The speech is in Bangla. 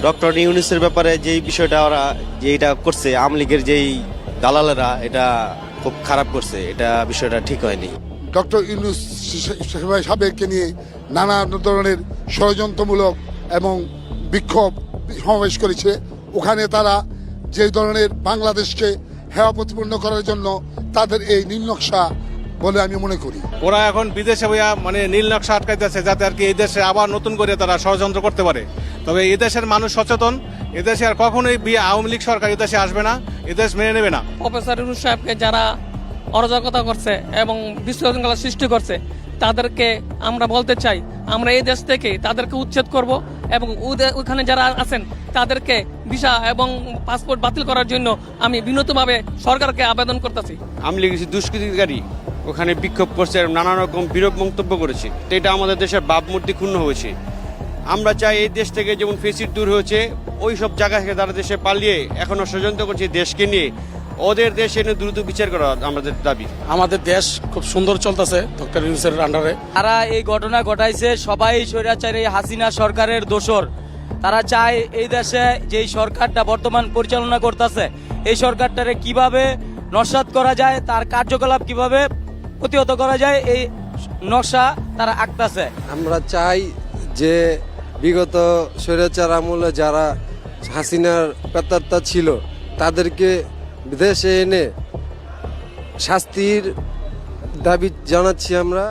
ডক্টর ইউনূসের ব্যাপারে যেই বিষয়টা ওরা যেটা করছে আওয়ামী লীগের যেই দালালেরা এটা খুব খারাপ করছে, এটা বিষয়টা ঠিক হয়নি। ডক্টর ইউনূস সাবেককে নিয়ে নানা ধরনের ষড়যন্ত্রমূলক এবং বিক্ষোভ সমাবেশ করেছে। ওখানে তারা যে ধরনের বাংলাদেশকে হেয় প্রতিপন্ন করার জন্য তাদের এই নীল নকশা বলে আমি মনে করি। ওরা এখন বিদেশে বইয়া মানে নীল নকশা আটকাইতেছে যাতে আর কি এই দেশে আবার নতুন করে তারা ষড়যন্ত্র করতে পারে। তবে এই দেশের মানুষ সচেতন, এদেশে আর কখনোই আওয়ামী লীগ সরকার এদেশে আসবে না, এদেশ মেনে নেবে না। প্রফেসর ইউনূস সাহেবকে যারা অরাজকতা করছে এবং বিশৃঙ্খলা সৃষ্টি করছে তাদেরকে আমরা বলতে চাই আমরা এই দেশ থেকে তাদেরকে উচ্ছেদ করব এবং ওখানে যারা আছেন তাদেরকে ভিসা এবং পাসপোর্ট বাতিল করার জন্য আমি বিনীতভাবে সরকারকে আবেদন করতেছি। আওয়ামী লীগ দুষ্কৃতিকারী ওখানে বিক্ষোভ করছে, নানা রকম বিরূপ মন্তব্য করেছে, এটা আমাদের দেশের ভাবমূর্তি ক্ষুণ্ণ হয়েছে। আমরা চাই এই দেশ থেকে যেমন ফেসিড দূর হয়েছে, ওই সব জায়গা থেকে তারা দেশে পালিয়ে এখনো ষড়যন্ত্র করছে দেশকে নিয়ে, ওদের দেশে এনে দ্রুত বিচার করা আমাদের দাবি। আমাদের দেশ খুব সুন্দর চলতেছে ডক্টর ইউনূসের আন্ডারে। তারা এই ঘটনা ঘটাইছে সবাই স্বৈরাচারী হাসিনা সরকারের দোসর। তারা চায় এই দেশে যেই সরকারটা বর্তমান পরিচালনা করতেছে এই সরকারটারে কিভাবে নস্যাৎ করা যায়, তার কার্যকলাপ কিভাবে প্রতিহত করা যায়, এই নকশা তারা আঁকতেছে। আমরা চাই যে বিগত স্বৈরাচার আমলে যারা হাসিনার পেতাত্তা ছিল তাদেরকে দেশে এনে শাস্তির দাবি জানাচ্ছি আমরা।